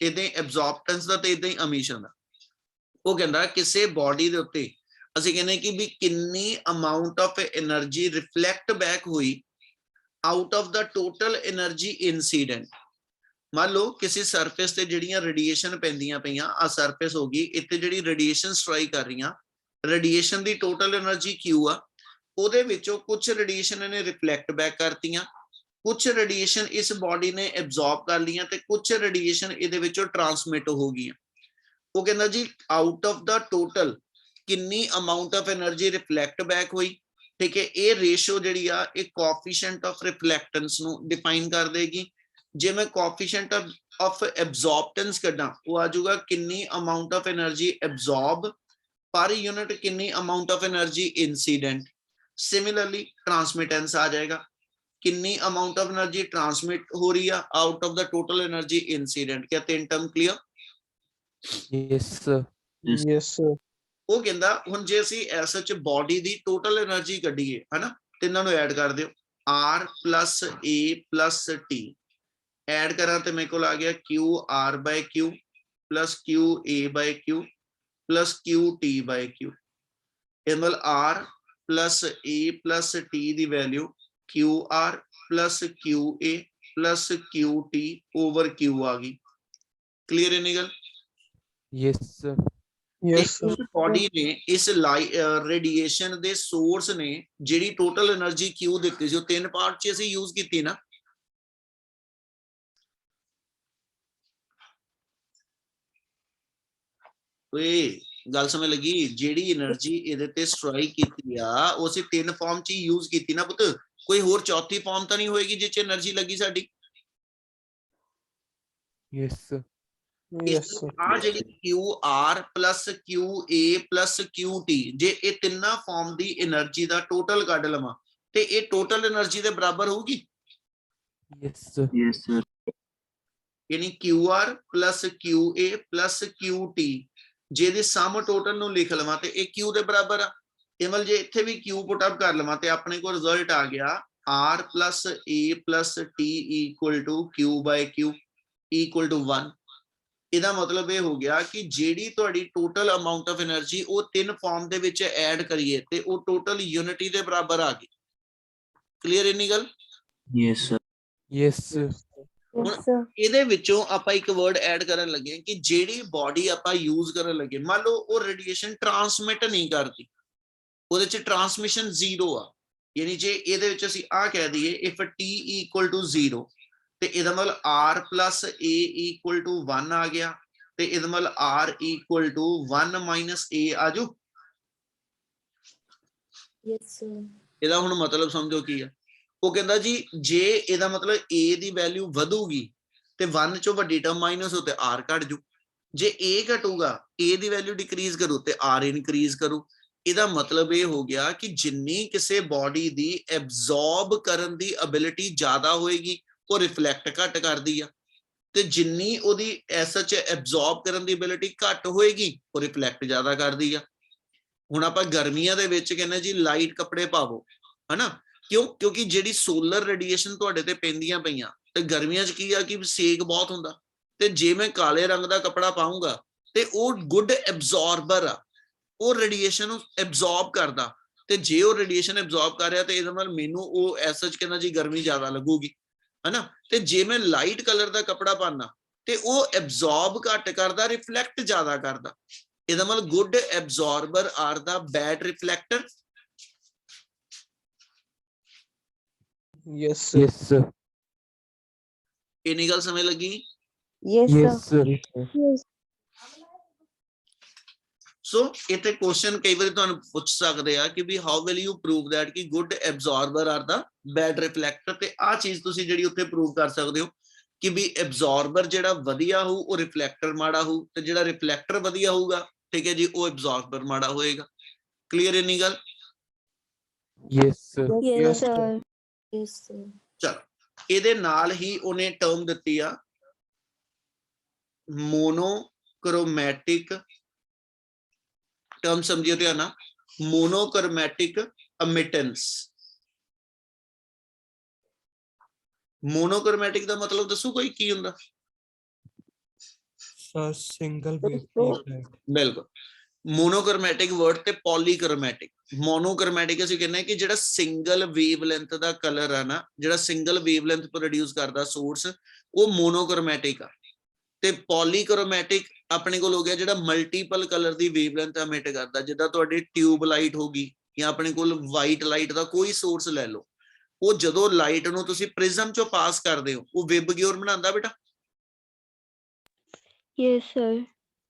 ਇਦਾਂ ਹੀ ਐਬਜ਼ੌਰਪਟੈਂਸ ਦਾ, ਤੇ ਇਦਾਂ ਹੀ ਐਮਿਸ਼ਨ ਦਾ। ਉਹ ਕਹਿੰਦਾ ਕਿਸੇ ਬੋਡੀ ਦੇ ਉੱਤੇ ਅਸੀਂ ਕਹਿੰਦੇ ਕਿ ਵੀ ਕਿੰਨੀ amount of energy reflect back ਹੋਈ out of the total energy incident. ਮੰਨ ਲਓ ਕਿਸੇ ਸਰਫੇਸ ਤੇ ਜਿਹੜੀਆਂ ਰੇਡੀਏਸ਼ਨ ਪੈਂਦੀਆਂ ਪਈਆਂ, ਆ ਸਰਫੇਸ ਹੋ ਗਈ, ਇੱਥੇ ਜਿਹੜੀ ਰੇਡੀਏਸ਼ਨ ਸਟ੍ਰਾਈਕ ਕਰ ਰਹੀਆਂ, ਰੇਡੀਏਸ਼ਨ ਦੀ ਟੋਟਲ એનર્ਜੀ Q ਆ, ਉਹਦੇ ਵਿੱਚੋਂ ਕੁਝ ਰੇਡੀਏਸ਼ਨ ਇਹਨੇ ਰਿਫਲੈਕਟ ਬੈਕ ਕਰਤੀਆਂ, ਕੁਝ ਰੇਡੀਏਸ਼ਨ ਇਸ ਬੋਡੀ ਨੇ ਐਬਜ਼ੌਰਬ ਕਰ ਲਈਆਂ, ਤੇ ਕੁਝ ਰੇਡੀਏਸ਼ਨ ਇਹਦੇ ਵਿੱਚੋਂ ਟਰਾਂਸਮਿਟ ਹੋ ਗਈਆਂ। ਉਹ ਕਹਿੰਦਾ ਜੀ ਆਊਟ ਆਫ ਦਾ ਟੋਟਲ ਕਿੰਨੀ amount of energy reflect back ਹੋਈ। ਠੀਕ ਹੈ, ਇਹ ਰੇਸ਼ੋ ਜਿਹੜੀ ਆ ਇਹ ਕੋਐਫੀਸ਼ੀਐਂਟ ਆਫ ਰਿਫਲੈਕਟੈਂਸ ਨੂੰ ਡਿਫਾਈਨ ਕਰ ਦੇਗੀ। ਜੇ ਮੈਂ ਕੋਐਫੀਸ਼ੀਐਂਟ ਆਫ ਐਬਜ਼ੌਰਪਟੈਂਸ ਕੱਢਾਂ, ਉਹ ਆ ਜਾਊਗਾ ਕਿੰਨੀ amount of energy absorb per unit ਕਿੰਨੀ amount of energy incident. Similarly transmittance ਆ ਜਾਏਗਾ, ਕਿੰਨੀ ਅਮਾਉਂਟ ਆਫ એનર્ਜੀ ਟਰਾਂਸਮਿਟ ਹੋ ਰਹੀ ਆ out of the total energy incident. ਕਿਆ ਤਿੰਨ term clear? Yes, sir. Yes, sir. ਉਹ ਕਹਿੰਦਾ ਹੁਣ ਜੇ ਅਸੀਂ ਐਸ ਚ ਬੋਡੀ ਦੀ ਟੋਟਲ એનર્ਜੀ ਕੱਢੀਏ, ਹਨਾ, ਤਿੰਨਾਂ ਨੂੰ ਐਡ ਕਰ ਦਿਓ, R plus A plus T add ਕਰਾਂ ਤੇ ਮੇਰੇ ਕੋਲ ਆ ਗਿਆ Q R by Q plus QA by Q plus QT by Q। ਇਹ ਮਤਲਬ R plus A plus T the value QR plus QA plus QT over Q ਆ ਗਈ। ਕਲੀਅਰ ਹੈ ਨੀ ਗੱਲ? yes sir, Yes, sir. ਇਸ body ਨੇ ਇਸ ਰੇਡੀਏਸ਼ਨ ਦੇ ਸੋਰਸ ਨੇ ਜਿਹੜੀ ਟੋਟਲ એનર્ਜੀ Q ਦਿੱਤੀ ਸੀ ਉਹ ਤਿੰਨ ਪਾਰਟ 'ਚ ਅਸੀਂ ਯੂਜ਼ ਕੀਤੀ ਨਾ। ਓਏ ਗੱਲ ਸਮਝ ਲੱਗੀ? ਜਿਹੜੀ એનર્ਜੀ ਇਹਦੇ ਤੇ ਸਟ੍ਰਾਈਕ ਕੀਤੀ ਆ ਉਹ ਅਸੀਂ ਤਿੰਨ ਫਾਰਮ 'ਚ ਹੀ ਯੂਜ਼ ਕੀਤੀ ਨਾ ਪੁੱਤ। ਕੋਈ ਹੋਰ ਚੌਥੀ ਫਾਰਮ ਤਾਂ ਨਹੀਂ ਹੋਏਗੀ ਜਿਹ 'ਚ એનર્ਜੀ ਲੱਗੀ ਸਾਡੀ? yes sir, Yes, sir. ਆ ਜਿਹੜੀ QR plus QA plus QT ਜੇ ਇਹ ਤਿੰਨਾਂ ਫਾਰਮ ਦੀ એનર્ਜੀ ਦਾ ਟੋਟਲ ਕੱਢ ਲਵਾਂ ਤੇ ਇਹ ਟੋਟਲ એનર્ਜੀ ਦੇ ਬਰਾਬਰ ਹੋਊਗੀ। yes sir, Yes, sir. ਯਾਨੀ QR plus QA plus QT ਜੇ ਦੇ ਸਮ ਟੋਟਲ ਨੂੰ ਲਿਖ ਲਵਾਂ ਤੇ ਇਹ Q ਦੇ ਬਰਾਬਰ ਆ। ਇਮਲ ਜੇ ਇੱਥੇ ਵੀ Q ਪੁੱਟ ਅਪ ਕਰ ਲਵਾਂ ਤੇ ਆਪਣੇ ਕੋਲ ਰਿਜ਼ਲਟ ਆ ਗਿਆ R plus A plus T equal to Q by Q equal to 1। ਇਹਦਾ ਮਤਲਬ ਇਹ ਹੋ ਗਿਆ ਕਿ ਜਿਹੜੀ ਤੁਹਾਡੀ ਟੋਟਲ ਅਮਾਉਂਟ ਆਫ એનર્ਜੀ ਉਹ ਤਿੰਨ ਫਾਰਮ ਦੇ ਵਿੱਚ ਐਡ ਕਰੀਏ ਤੇ ਉਹ ਟੋਟਲ ਯੂਨਿਟੀ ਦੇ ਬਰਾਬਰ ਆ ਗਈ। ਕਲੀਅਰ ਇੰਨੀ ਗੱਲ? Yes, sir. yes sir, Yes, sir. ਇਹਦੇ ਵਿੱਚੋਂ ਆਪਾਂ ਇੱਕ ਵਰਡ ਐਡ ਕਰਨ ਲੱਗੇ ਕਿ ਜਿਹੜੀ ਬਾਡੀ ਆਪਾਂ ਯੂਜ਼ ਕਰਨ ਲੱਗੇ ਮੰਨ ਲਓ ਉਹ ਰੇਡੀਏਸ਼ਨ ਟਰਾਂਸਮਿਟ ਨਹੀਂ ਕਰਦੀ, ਉਹਦੇ ਚ ਟਰਾਂਸਮਿਸ਼ਨ ਜ਼ੀਰੋ ਆ। ਯਾਨੀ ਜੇ ਇਹਦੇ ਵਿੱਚ ਅਸੀਂ ਆ ਕਹਿ ਦਈਏ ਇਫ T equal to 0 ਤੇ ਇਹਦਾ ਮਤਲਬ R plus A equal to 1 ਆ ਗਿਆ ਤੇ ਇਹਦਾ ਮਤਲਬ R equal to 1 minus A ਆਜੂ। Yes, sir. ਇਹਦਾ ਹੁਣ ਮਤਲਬ ਸਮਝੋ ਕੀ ਆ। ਉਹ ਕਹਿੰਦਾ ਜੀ ਜੇ ਇਹਦਾ ਮਤਲਬ A ਦੀ ਵੈਲਿਊ ਵਧੂਗੀ ਤੇ 1 ਚੋਂ ਵੱਡੀ ਟਰਮ ਮਾਈਨਸ ਹੋ ਤੇ R ਘਟ ਜੂ। ਜੇ A ਘਟੂਗਾ A the value decrease ਕਰੂ ਤੇ R ਇਨਕਰੀਜ਼ ਕਰੂ। ਇਹਦਾ ਮਤਲਬ ਇਹ ਹੋ ਗਿਆ ਕਿ ਜਿੰਨੀ ਕਿਸੇ ਬਾਡੀ ਦੀ ਐਬਜ਼ੌਰਬ ਕਰਨ ਦੀ ਐਬਿਲਿਟੀ ਜ਼ਿਆਦਾ ਹੋਏਗੀ ਉਹ ਰਿਫਲੈਕਟ ਘੱਟ ਕਰਦੀ ਆ ਤੇ ਜਿੰਨੀ ਉਹਦੀ ਐਸਐਚ ਐਬਜ਼ੌਰਬ ਕਰਨ ਦੀ ਐਬਿਲਿਟੀ ਘੱਟ ਹੋਏਗੀ ਉਹ ਰਿਫਲੈਕਟ ਜ਼ਿਆਦਾ ਕਰਦੀ ਆ। ਹੁਣ ਆਪਾਂ ਗਰਮੀਆਂ ਦੇ ਵਿੱਚ ਕਹਿੰਦੇ ਜੀ ਲਾਈਟ ਕੱਪੜੇ ਪਾਵੋ ਹਨਾ, ਕਿਉਂ? ਕਿਉਂਕਿ ਜਿਹੜੀ ਸੋਲਰ ਰੇਡੀਏਸ਼ਨ ਤੁਹਾਡੇ ਤੇ ਪੈਂਦੀਆਂ ਪਈਆਂ ਤੇ ਗਰਮੀਆਂ 'ਚ ਕੀ ਆ ਕਿ ਸੇਕ ਬਹੁਤ ਹੁੰਦਾ ਤੇ ਜੇ ਮੈਂ ਕਾਲੇ ਰੰਗ ਦਾ ਕੱਪੜਾ ਪਾਉਂਗਾ ਤੇ ਉਹ ਗੁੱਡ ਐਬਜ਼ੌਰਬਰ ਆ, ਉਹ ਰੇਡੀਏਸ਼ਨ ਨੂੰ ਐਬਜ਼ੌਰਬ ਕਰਦਾ ਤੇ ਜੇ ਉਹ ਰੇਡੀਏਸ਼ਨ ਐਬਜ਼ੌਰਬ ਕਰ ਰਿਹਾ ਤੇ ਇਹਦੇ ਨਾਲ ਮੈਨੂੰ ਉਹ ਐਸਐਚ ਕਹਿੰਦਾ ਜੀ ਗਰਮੀ ਜ਼ਿਆਦਾ ਲੱਗੂਗੀ ਹਨਾ। ਤੇ ਜੇ ਮੈਂ ਲਾਈਟ ਕਲਰ ਦਾ ਕੱਪੜਾ ਪਾਣਾ ਤੇ ਉਹ ਐਬਜ਼ੌਰਬ ਘੱਟ ਕਰਦਾ ਰਿਫਲੈਕਟ ਜ਼ਿਆਦਾ ਕਰਦਾ। ਇਹਦਾ ਮਤਲਬ good absorber are the bad reflector. Yes, sir. yes sir, ਇੰਨੀ ਗੱਲ ਸਮਝ ਲੱਗੀ? Yes, yes sir. sir, Yes. ਸੋ ਇੱਥੇ ਕੁਐਸਚਨ ਕਈ ਵਾਰੀ ਤੁਹਾਨੂੰ ਪੁੱਛ ਸਕਦੇ ਆ ਕਿ ਵੀ how will you prove that ਕਿ good absorber are the bad reflector. ਤੇ ਆਹ ਚੀਜ਼ ਤੁਸੀਂ ਜਿਹੜੀ ਉੱਥੇ ਪ੍ਰੂਵ ਕਰ ਸਕਦੇ ਹੋ ਕਿ ਵੀ ਐਬਜ਼ੌਰਬਰ ਜਿਹੜਾ ਵਧੀਆ ਹੋਊ ਉਹ ਰਿਫਲੈਕਟਰ ਮਾੜਾ ਹੋਊ ਤੇ ਜਿਹੜਾ ਰਿਫਲੈਕਟਰ ਵਧੀਆ ਹੋਊਗਾ ਠੀਕ ਹੈ ਜੀ ਉਹ ਐਬਜ਼ੌਰਬਰ ਮਾੜਾ ਹੋਏਗਾ। ਕਲੀਅਰ ਇੰਨੀ ਗੱਲ? yes sir, Yes, sir. Yes, sir. ਚਲ ਇਹਦੇ ਨਾਲ ਹੀ ਉਹਨੇ ਟਰਮ ਦਿੱਤੀ ਆ ਮੋਨੋਕ੍ਰੋਮੈਟਿਕ ਟਰਮ, ਸਮਝਿਓ ਧਿਆਨ ਨਾਲ, ਮੋਨੋਕ੍ਰੋਮੈਟਿਕ ਅਮਿਟੈਂਸ। ਮੋਨੋਕ੍ਰੋਮੈਟਿਕ ਦਾ ਮਤਲਬ ਦੱਸੋ ਕੋਈ ਕੀ ਹੁੰਦਾ? single ਬਿਲਕੁਲ ਮੋਨੋਕ੍ਰੋਮੈਟਿਕ ਵਰਡ ਤੇ ਪੋਲੀਕ੍ਰੋਮੈਟਿਕ। ਮੋਨੋਕ੍ਰੋਮੈਟਿਕ ਅਸੀਂ ਕਹਿੰਦੇ ਕਿ ਜਿਹੜਾ ਸਿੰਗਲ ਵੇਵਲੈਂਥ ਦਾ ਕਲਰ ਆ ਨਾ, ਜਿਹੜਾ ਸਿੰਗਲ ਵੇਵਲੈਂਥ ਪ੍ਰੋਡਿਊਸ ਕਰਦਾ ਸੋਰਸ, ਉਹ ਮੋਨੋਕ੍ਰੋਮੈਟਿਕ ਆ। ਤੇ ਪੋਲੀਕ੍ਰੋਮੈਟਿਕ ਆਪਣੇ ਕੋਲ ਹੋ ਗਿਆ ਜਿਹੜਾ ਮਲਟੀਪਲ ਕਲਰ ਦੀ ਵੇਵਲੈਂਥ ਐਮਿਟ ਕਰਦਾ, ਜਿੱਦਾਂ ਤੁਹਾਡੀ ਟਿਊਬ ਲਾਈਟ ਹੋ ਗਈ ਜਾਂ ਆਪਣੇ ਕੋਲ ਵਾਈਟ ਲਾਈਟ ਦਾ ਕੋਈ ਸੋਰਸ ਲੈ ਲਓ, ਉਹ ਜਦੋਂ ਲਾਈਟ ਨੂੰ ਤੁਸੀਂ ਪ੍ਰਿਜ਼ਮ ਚੋਂ ਪਾਸ ਕਰਦੇ ਹੋ ਉਹ ਵਿਬਗਿਓਰ ਬਣਾਉਂਦਾ ਬੇਟਾ। Yes, sir.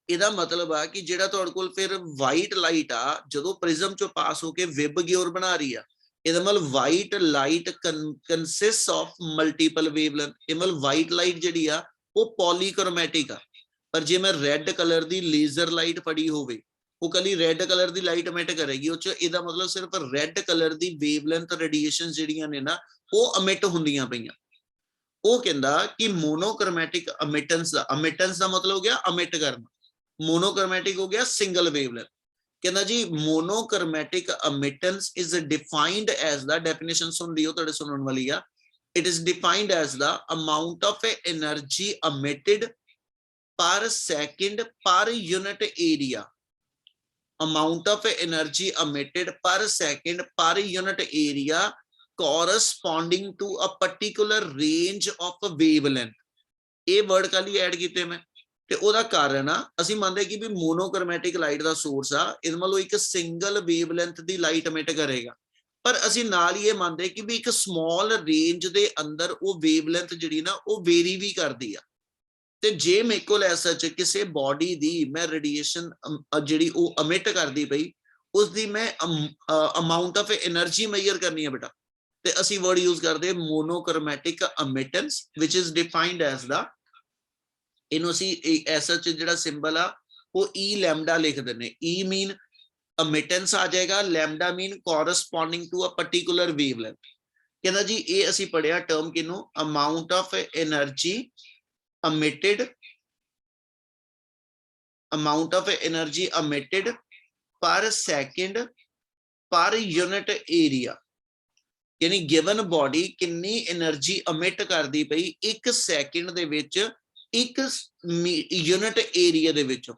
ਇਹਦਾ ਮਤਲਬ ਆ ਕਿ ਜਿਹੜਾ ਤੁਹਾਡੇ ਕੋਲ ਫਿਰ ਵਾਈਟ ਲਾਈਟ ਆ ਜਦੋਂ ਪ੍ਰਿਜ਼ਮ ਚੋਂ ਪਾਸ ਹੋ ਕੇ ਵਿਬਗਿਓਰ ਬਣਾ ਰਹੀ ਆ, ਇਹਦਾ ਮਤਲਬ white light consist of multiple wavelength. ਇਹ ਮਤਲਬ ਵਾਈਟ ਲਾਈਟ ਜਿਹੜੀ ਆ ਉਹ ਪੋਲੀਕ੍ਰੋਮੈਟਿਕ ਆ। ਪਰ ਜੇ ਮੈਂ ਰੈੱਡ ਕਲਰ ਦੀ ਲੇਜ਼ਰ ਲਾਈਟ ਫੜੀ ਹੋਵੇ ਉਹ ਕੱਲੀ ਰੈੱਡ ਕਲਰ ਦੀ ਲਾਈਟ ਐਮਿਟ ਕਰੇਗੀ, ਉਹ 'ਚ ਇਹਦਾ ਮਤਲਬ ਸਿਰਫ ਰੈੱਡ ਕਲਰ ਦੀ ਵੇਵਲੈਂਥ ਰੇਡੀਏਸ਼ਨ ਜਿਹੜੀਆਂ ਨੇ ਨਾ ਉਹ ਐਮਿਟ ਹੁੰਦੀਆਂ ਪਈਆਂ। ਉਹ ਕਹਿੰਦਾ ਕਿ ਮੋਨੋਕ੍ਰੋਮੈਟਿਕ ਅਮਿਟੈਂਸ ਦਾ ਮਤਲਬ ਹੋ ਗਿਆ ਐਮਿਟ ਕਰਨਾ, ਮੋਨੋਕ੍ਰੋਮੈਟਿਕ ਹੋ ਗਿਆ ਸਿੰਗਲ ਵੇਵਲੈਂਥ। ਕਹਿੰਦਾ ਜੀ monochromatic emittance is defined as the, definition ਸੁਣ ਲਿਓ ਤੁਹਾਡੇ ਸੁਣਨ ਵਾਲੀ ਆ, it is defined as the amount of energy emitted per second per unit area. Amount of energy emitted per second per unit area corresponding to a particular range of a wavelength. ਇਹ word ਕਾਲੀ add ਕੀਤੇ ਮੈਂ ਤੇ ਉਹਦਾ ਕਾਰਨ ਆ ਅਸੀਂ ਮੰਨਦੇ ਕਿ ਵੀ ਮੋਨੋਕ੍ਰੋਮੈਟਿਕ ਲਾਈਟ ਦਾ ਸੋਰਸ ਆ, ਇਹਦੇ ਵੱਲੋਂ ਇੱਕ ਸਿੰਗਲ ਵੇਵਲੈਂਥ ਦੀ ਲਾਈਟ ਐਮਿਟ ਕਰੇਗਾ, ਪਰ ਅਸੀਂ ਨਾਲ ਹੀ ਇਹ ਮੰਨਦੇ ਕਿ ਵੀ ਇੱਕ ਸਮਾਲ ਰੇਂਜ ਦੇ ਅੰਦਰ ਉਹ ਵੇਵਲੈਂਥ ਜਿਹੜੀ ਨਾ ਉਹ ਵੇਰੀ ਵੀ ਕਰਦੀ ਆ। ਤੇ ਜੇ ਮੇਰੇ ਕੋਲ ਐਸਾ ਚ ਕਿਸੇ ਬੋਡੀ ਦੀ ਮੈਂ ਰੇਡੀਏਸ਼ਨ ਜਿਹੜੀ ਉਹ ਅਮਿਟ ਕਰਦੀ ਪਈ ਉਸ ਦੀ ਮੈਂ ਅਮਾਉਂਟ ਆਫ એનર્ਜੀ ਮੈਜ਼ਰ ਕਰਨੀ ਹੈ ਬੇਟਾ, ਤੇ ਅਸੀਂ ਵਰਡ ਯੂਜ਼ ਕਰਦੇ monochromatic emittance which is defined as the, ਇਹਨੂੰ ਅਸੀਂ ਐਸਾ ਚ ਜਿਹੜਾ ਸਿੰਬਲ ਆ ਉਹ ਈ ਲੈਮਡਾ ਲਿਖ ਦਿੰਦੇ। ਈ ਮੀਨ ਅਮਿਟੈਂਸ ਆ ਜਾਏਗਾ, lambda mean corresponding to a particular wavelength. ਕਹਿੰਦਾ ਜੀ ਇਹ ਅਸੀਂ ਪੜਿਆ ਟਰਮ ਕਿਨੂੰ, amount of energy emitted, amount of energy emitted per second per unit area, यानी given body किन्नी energy emit करदी पई एक second दे विच एक unit area दे विचों।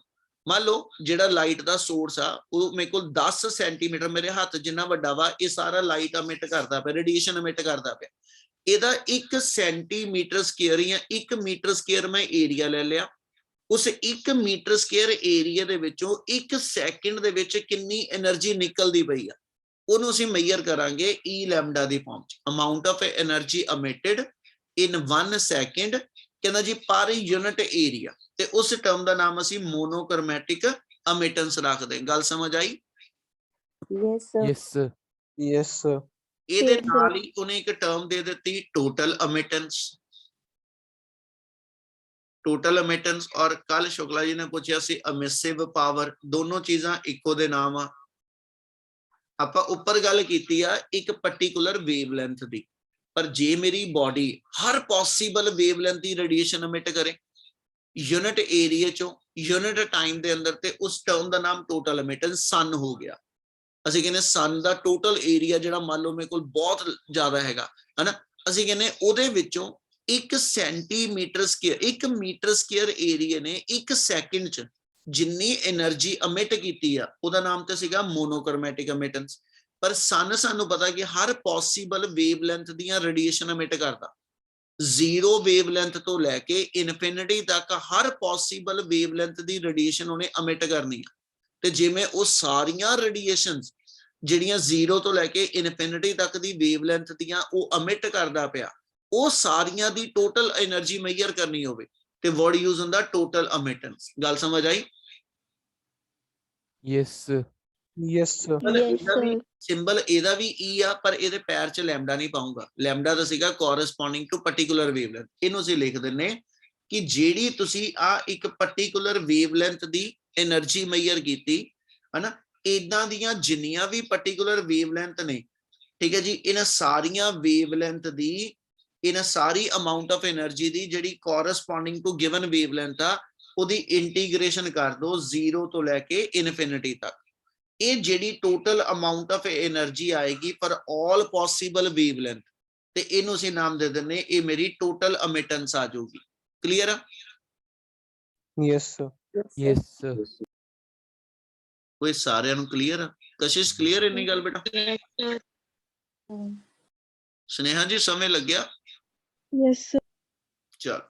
मान लो जेड़ा लाइट दा सोर्स आ वो मेरे को 10 सेंटीमीटर मेरे हाथ जिन्ना वड्डा वा ये सारा लाइट emit करदा पे, रेडिएशन emit करदा पे, ਇਹਦਾ 1 ਸੈਂਟੀਮੀਟਰ ਸਕੁਅਰ ਜਾਂ 1 ਮੀਟਰ ਸਕੁਅਰ ਮੈਂ ਏਰੀਆ ਲੈ ਲਿਆ, ਉਸ 1 ਮੀਟਰ ਸਕੁਅਰ ਏਰੀਆ ਦੇ ਵਿੱਚੋਂ 1 ਸੈਕਿੰਡ ਦੇ ਵਿੱਚ ਕਿੰਨੀ એનર્ਜੀ ਨਿਕਲਦੀ ਪਈ ਆ ਉਹਨੂੰ ਅਸੀਂ ਮੈਜ਼ਰ ਕਰਾਂਗੇ ਈ ਲੈਮਡਾ ਦੀ ਫਾਰਮ ਚ। Amount of energy emitted in 1 second ਕਹਿੰਦਾ ਜੀ ਪਰ ਯੂਨਿਟ ਏਰੀਆ, ਤੇ ਉਸ ਟਰਮ ਦਾ ਨਾਮ ਅਸੀਂ ਮੋਨੋਕ੍ਰੋਮੈਟਿਕ ਅਮਿਟੈਂਸ ਰੱਖਦੇ। ਗੱਲ ਸਮਝ ਆਈ? Yes, sir. Yes, sir. Yes, sir. ਇਹਦੇ Yes, sir. ਨਾਲ ਹੀ ਉਹਨੇ ਇੱਕ ਟਰਮ ਦੇ ਦਿੱਤੀ ਟੋਟਲ ਅਮਿਟੈਂਸ। ਟੋਟਲ ਅਮਿਟੈਂਸ ਔਰ ਕੱਲ ਸ਼ੁਕਲਾ ਜੀ ਨੇ ਪੁੱਛਿਆ ਸੀ ਅਮਿਸਿਵ ਪਾਵਰ, ਦੋਨੋਂ ਚੀਜ਼ਾਂ ਇੱਕੋ ਦੇ ਨਾਮ ਆ। ਆਪਾਂ ਉੱਪਰ ਗੱਲ ਕੀਤੀ ਆ ਇੱਕ ਪਾਰਟਿਕੂਲਰ ਵੇਵਲੈਂਥ ਦੀ, ਪਰ ਜੇ ਮੇਰੀ ਬਾਡੀ ਹਰ ਪੋਸੀਬਲ ਵੇਵਲੈਂਥ ਦੀ ਰੇਡੀਏਸ਼ਨ ਅਮਿਟ ਕਰੇ ਯੂਨਿਟ ਏਰੀਆ ਚੋਂ ਯੂਨਿਟ ਟਾਈਮ ਦੇ ਅੰਦਰ, ਤੇ ਉਸ ਟਰਮ ਦਾ ਨਾਮ ਟੋਟਲ ਅਮਿਟੈਂਸ ਸਨ ਹੋ ਗਿਆ। ਅਸੀਂ ਕਹਿੰਦੇ ਸਨ ਦਾ ਟੋਟਲ ਏਰੀਆ ਜਿਹੜਾ ਮੰਨ ਲਓ ਮੇਰੇ ਕੋਲ ਬਹੁਤ ਜ਼ਿਆਦਾ ਹੈਗਾ ਹਨਾ, ਅਸੀਂ ਕਹਿੰਦੇ ਉਹਦੇ ਵਿੱਚੋਂ 1 centimetre square 1 metre square area ਨੇ 1 ਸੈਕਿੰਡ ਚ ਜਿੰਨੀ એનર્ਜੀ ਅਮਿਟ ਕੀਤੀ ਆ ਉਹਦਾ ਨਾਮ ਤੇ ਸੀਗਾ ਮੋਨੋਕ੍ਰੋਮੈਟਿਕ ਅਮਿਟੈਂਸ। ਪਰ ਸਨ ਸਾਨੂੰ ਪਤਾ ਕਿ ਹਰ ਪੋਸੀਬਲ ਵੇਵਲੈਂਥ ਦੀਆਂ ਰੇਡੀਏਸ਼ਨ ਅਮਿਟ ਕਰਦਾ, 0 ਵੇਵਲੈਂਥ ਤੋਂ ਲੈ ਕੇ ਇਨਫਿਨਿਟੀ ਤੱਕ ਹਰ ਪੋਸੀਬਲ ਵੇਵਲੈਂਥ ਦੀ ਰੇਡੀਏਸ਼ਨ ਉਹਨੇ ਅਮਿਟ ਕਰਨੀ ਆ। ਤੇ ਜਿਵੇਂ ਉਹ ਸਾਰੀਆਂ ਰੇਡੀਏਸ਼ਨਸ ਜਿਹੜੀਆਂ 0 ਤੋਂ ਲੈ ਕੇ ਇਨਫਿਨਿਟੀ ਤੱਕ ਦੀ ਵੇਵਲੈਂਥ ਦੀਆਂ ਉਹ ਅਮਿਟ ਕਰਦਾ ਪਿਆ, ਉਹ ਸਾਰੀਆਂ ਦੀ ਟੋਟਲ એનર્ਜੀ ਮੈਜ਼ਰ ਕਰਨੀ ਹੋਵੇ ਤੇ ਵਰਡ ਯੂਜ਼ ਹੁੰਦਾ ਟੋਟਲ ਅਮਿਟੈਂਸ। ਗੱਲ ਸਮਝ ਆਈ? Yes, sir. Yes, sir. Yes, sir. Symbol ਇਹਦਾ ਵੀ ਈ ਆ, ਪਰ ਇਹਦੇ ਪੈਰ ਚ ਲੈਮਡਾ ਨਹੀਂ ਪਾਉਂਗਾ। ਲੈਮਡਾ ਦਾ ਸੀਗਾ ਕੋਰਸਪੋਂਡਿੰਗ ਟੂ ਪਾਰਟਿਕੂਲਰ ਵੇਵਲੈਂਥ। ਇਹਨੂੰ ਅਸੀਂ ਲਿਖ ਦਿੰਨੇ ਕਿ ਜਿਹੜੀ ਤੁਸੀਂ ਆ ਇੱਕ ਪਾਰਟਿਕੂਲਰ ਵੇਵਲੈਂਥ ਦੀ એનર્ਜੀ ਮੈਜ਼ਰ ਕੀਤੀ ਹਨਾ, ਇਦਾਂ ਦੀਆਂ ਜਿੰਨੀਆਂ ਵੀ ਪਾਰਟਿਕੂਲਰ ਵੇਵਲੈਂਥ ਨੇ, ਠੀਕ ਹੈ ਜੀ, ਇਹਨਾਂ ਸਾਰੀਆਂ ਵੇਵਲੈਂਥ ਦੀ ਇਹਨਾਂ ਸਾਰੀ ਅਮਾਉਂਟ ਆਫ એનર્ਜੀ ਦੀ ਜਿਹੜੀ ਕੋਰਸਪੋਂਡਿੰਗ ਟੂ ਗਿਵਨ ਵੇਵਲੈਂਥ ਆ ਉਹਦੀ ਇੰਟੀਗ੍ਰੇਸ਼ਨ ਕਰ ਦੋ 0 ਤੋਂ ਲੈ ਕੇ ਇਨਫਿਨਿਟੀ ਤੱਕ। ਇਹ ਜਿਹੜੀ ਟੋਟਲ ਅਮਾਉਂਟ ਆਫ એનર્ਜੀ ਆਏਗੀ ਫॉर ਆਲ ਪੋਸੀਬਲ ਵੇਵਲੈਂਥ, ਤੇ ਇਹਨੂੰ ਅਸੀਂ ਨਾਮ ਦੇ ਦਿੰਨੇ ਇਹ ਮੇਰੀ ਟੋਟਲ ਅਮਿਟੈਂਸ ਆ ਜਾਊਗੀ। ਕਲੀਅਰ ਆ? Yes, sir. Yes, sir. ਕੋਈ ਸਾਰਿਆਂ ਨੂੰ ਕਲੀਅਰ ਆ? ਕਸ਼ਿਸ਼ ਕਲੀਅਰ ਇੰਨੀ ਗੱਲ ਬੇਟਾ? ਸਨੇਹਾ ਜੀ ਸਮਝ ਲੱਗਿਆ? Yes, sir. ਚਲ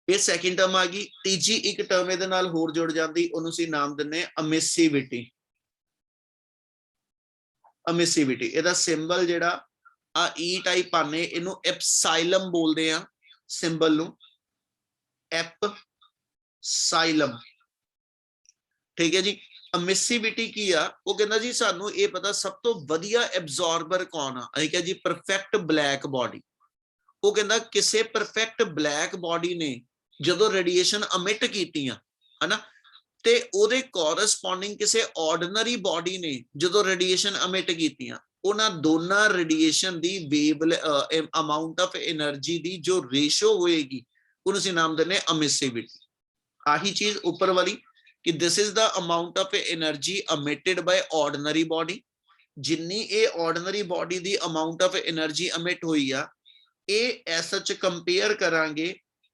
ਇਹ ਸੈਕਿੰਡ ਟਰਮ ਆ ਗਈ। ਤੀਜੀ ਇੱਕ ਟਰਮ ਇਹਦੇ ਨਾਲ ਹੋਰ ਜੁੜ ਜਾਂਦੀ, ਉਹਨੂੰ ਅਸੀਂ ਨਾਮ ਦਿੰਨੇ ਅਮਿਸਿਵਿਟੀ। ਅਮਿਸਿਵਿਟੀ ਇਹਦਾ ਸਿੰਬਲ ਜਿਹੜਾ ਆ ਈ ਟਾਈਪ ਆਨੇ, ਇਹਨੂੰ ਐਪਸਾਈਲਮ ਬੋਲਦੇ ਆ ਸਿੰਬਲ ਨੂੰ, ਐਪਸਾਈਲਮ। ਠੀਕ ਹੈ ਜੀ। ਅਮਿਸਿਵਿਟੀ ਕੀ ਆ? ਉਹ ਕਹਿੰਦਾ ਜੀ ਸਾਨੂੰ ਇਹ ਪਤਾ ਸਭ ਤੋਂ ਵਧੀਆ ਐਬਜ਼ੌਰਬਰ ਕੌਣ ਆ। ਅਸੀਂ ਕਿਹਾ ਜੀ ਪਰਫੈਕਟ ਬਲੈਕ ਬਾਡੀ। ਉਹ ਕਹਿੰਦਾ ਕਿਸੇ ਪਰਫੈਕਟ ਬਲੈਕ ਬਾਡੀ ਨੇ ਜਦੋਂ ਰੇਡੀਏਸ਼ਨ ਅਮਿਟ ਕੀਤੀਆਂ ਹਨਾ, ਤੇ ਉਹਦੇ ਕੋਰਸਪੋਂਡਿੰਗ ਕਿਸੇ ਆਰਡੀਨਰੀ ਬਾਡੀ ਨੇ ਜਦੋਂ ਰੇਡੀਏਸ਼ਨ ਅਮਿਟ ਕੀਤੀਆਂ, ਉਹਨਾਂ ਦੋਨਾਂ radiation the wave amount of energy ਦੀ ਜੋ ਰੇਸ਼ੋ ਹੋਏਗੀ ਉਹਨੂੰ ਅਸੀਂ ਨਾਮ ਦਿੰਦੇ ਅਮਿਸਿਵਿਟੀ। ਆਹੀ ਚੀਜ਼ ਉੱਪਰ ਵਾਲੀ ਕਿ this is the amount of energy emitted by ordinary body। ਜਿੰਨੀ ਇਹ ordinary body the amount of energy emit ਹੋਈ ਆ, ਇਹ ਐਸ ਚ ਕੰਪੇਅਰ ਕਰਾਂਗੇ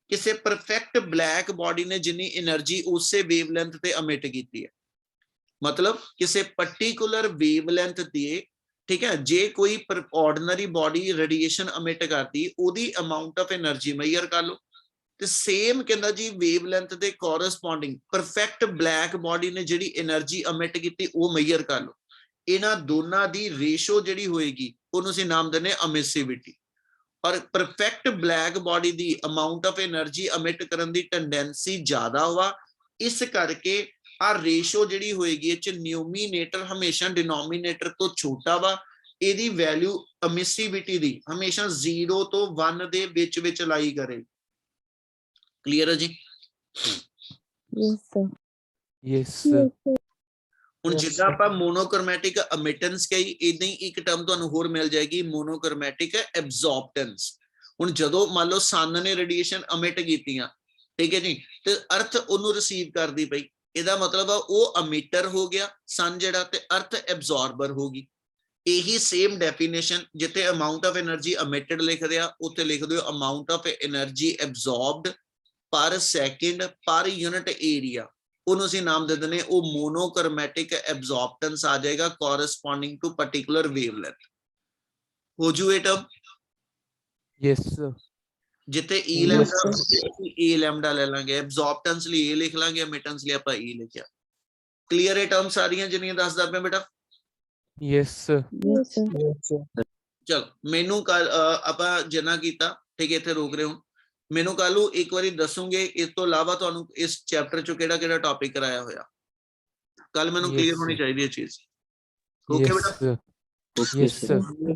ਕਿਸੇ ਪਰਫੈਕਟ ਬਲੈਕ ਬਾਡੀ ਨੇ ਜਿੰਨੀ એનર્ਜੀ ਉਸੇ ਵੇਵਲੈਂਥ ਤੇ ਅਮਿਟ ਕੀਤੀ ਹੈ, ਮਤਲਬ ਕਿਸੇ ਪਾਰਟਿਕੂਲਰ ਵੇਵਲੈਂਥ ਤੇ, ਠੀਕ ਹੈ, ਜੇ ਕੋਈ ਆਰਡੀਨਰੀ ਬਾਡੀ ਰੇਡੀਏਸ਼ਨ ਅਮਿਟ ਕਰਦੀ ਉਹਦੀ ਅਮਾਉਂਟ ਆਫ એનર્ਜੀ ਮੈਜ਼ਰ ਕਰ ਲਓ, ਤੇ ਸੇਮ ਕਹਿੰਦਾ ਜੀ ਵੇਵਲੈਂਥ ਦੇ ਕੋਰਸਪੋਂਡਿੰਗ ਪਰਫੈਕਟ ਬਲੈਕ ਬਾਡੀ ਨੇ ਜਿਹੜੀ એનર્ਜੀ ਅਮਿਟ ਕੀਤੀ ਉਹ ਮੈਜ਼ਰ ਕਰ ਲਓ। ਇਹਨਾਂ ਦੋਨਾਂ ਦੀ ਰੇਸ਼ੋ ਜਿਹੜੀ ਹੋਏਗੀ ਉਹਨੂੰ ਅਸੀਂ ਨਾਮ ਦਿੰਦੇ ਹਾਂ ਐਮਿਸਿਵਿਟੀ। ਔਰ perfect black body the amount of energy ਅਮਿਟ ਕਰਨ ਦੀ ਟੈਂਡੈਂਸੀ ਜ਼ਿਆਦਾ ਹੋਵਾ, ਇਸ ਕਰਕੇ ਆ ਰੇਸ਼ੋ ਜਿਹੜੀ ਹੋਏਗੀ ਇਹ ਚ ਨਿਊਮੀਨੇਟਰ ਹਮੇਸ਼ਾ ਡਿਨੋਮੀਨੇਟਰ ਤੋਂ ਛੋਟਾ ਵਾ, ਇਹਦੀ ਵੈਲਿਊ ਐਮਿਸਿਵਿਟੀ ਦੀ ਹਮੇਸ਼ਾ 0 ਤੋਂ 1 ਦੇ ਵਿੱਚ ਲਾਈ ਕਰੇ। ਕਲੀਅਰ ਹੈ ਜੀ? Yes, sir. Yes, sir. ਹੁਣ Yes, ਜਿੱਦਾਂ sir. ਆਪਾਂ ਮੋਨੋਕ੍ਰੋਮੈਟਿਕ ਅਮਿਟੈਂਸ ਕਹੀ, ਇਦਾਂ ਹੀ ਇੱਕ ਟਰਮ ਤੁਹਾਨੂੰ ਹੋਰ ਮਿਲ ਜਾਏਗੀ ਮੋਨੋਕ੍ਰੋਮੈਟਿਕ ਐਬਜ਼ੌਰਪਟੈਂਸ। ਹੁਣ ਜਦੋਂ ਮੰਨ ਲਓ ਸਨ ਨੇ ਰੇਡੀਏਸ਼ਨ ਅਮਿਟ ਕੀਤੀਆਂ, ਠੀਕ ਹੈ ਜੀ, ਤੇ ਅਰਥ ਉਹਨੂੰ ਰਿਸੀਵ ਕਰਦੀ ਪਈ, ਇਹਦਾ ਮਤਲਬ ਆ ਉਹ ਅਮਿਟਰ ਹੋ ਗਿਆ ਸਨ ਜਿਹੜਾ, ਤੇ ਅਰਥ ਐਬਜ਼ੌਰਬਰ ਹੋ ਗਈ। ਇਹੀ ਸੇਮ ਡੈਫੀਨੇਸ਼ਨ ਜਿੱਥੇ ਅਮਾਉਂਟ ਆਫ એનર્ਜੀ ਅਮਿਟਡ ਲਿਖਦੇ ਆ ਉੱਥੇ ਲਿਖ ਦਿਓ ਅਮਾਉਂਟ ਆਫ એનર્ਜੀ ਐਬਜ਼ੌਰਬਡ ਪਰ ਸੈਕਿੰਡ ਪਰ ਯੂਨਿਟ ਏਰੀਆ, ਉਹਨੂੰ ਅਸੀਂ ਨਾਮ ਦੇ ਦਿੰਦੇ ਉਹ ਮੋਨੋਕ੍ਰੋਮੈਟਿਕ ਐਬਜ਼ੌਰਪਟੈਂਸ ਆ ਜਾਏਗਾ ਕੋਰਸਪੋਂਡਿੰਗ ਟੂ ਪਾਰਟਿਕੂਲਰ ਵੇਵਲੈਂਥ। ਹੋ ਜੂ ਇਹ ਟਰਮ? Yes, sir. ਜਿੱਥੇ E Yes, lambda sir. A lambda ਲੈ ਲਾਂਗੇ, ਐਬਜ਼ੌਰਪਟੈਂਸ ਲਈ A ਲਿਖ ਲਾਂਗੇ, ਐਮਿਟੈਂਸ ਲਈ ਆਪਾਂ E ਲਿਖਿਆ। ਕਲੀਅਰ ਇਹ ਟਰਮ ਸਾਰੀਆਂ ਜਿੰਨੀਆਂ ਦੱਸਦਾ ਪਿਆ ਬੇਟਾ? Yes, sir. Yes, sir. Yes, sir. ਚਲ ਮੈਨੂੰ ਕੱਲ ਆਪਾਂ ਜਿੰਨਾ ਕੀਤਾ, ਠੀਕ ਹੈ, ਇੱਥੇ ਰੋਕ ਰਹੇ ਹੁਣ। ਮੈਨੂੰ ਕੱਲ ਨੂੰ ਇੱਕ ਵਾਰੀ ਦੱਸੋਗੇ ਇਸ ਤੋਂ ਇਲਾਵਾ ਤੁਹਾਨੂੰ ਇਸ ਚੈਪਟਰ ਚੋਂ ਕਿਹੜਾ ਕਿਹੜਾ ਟੌਪਿਕ ਕਰਾਇਆ ਹੋਇਆ, ਕੱਲ ਮੈਨੂੰ Yes, ਕਲੀਅਰ ਹੋਣੀ sir. ਚਾਹੀਦੀ ਹੈ ਚੀਜ਼। ਓਕੇ Yes, ਬੇਟਾ? sir. Okay, Yes, sir. sir.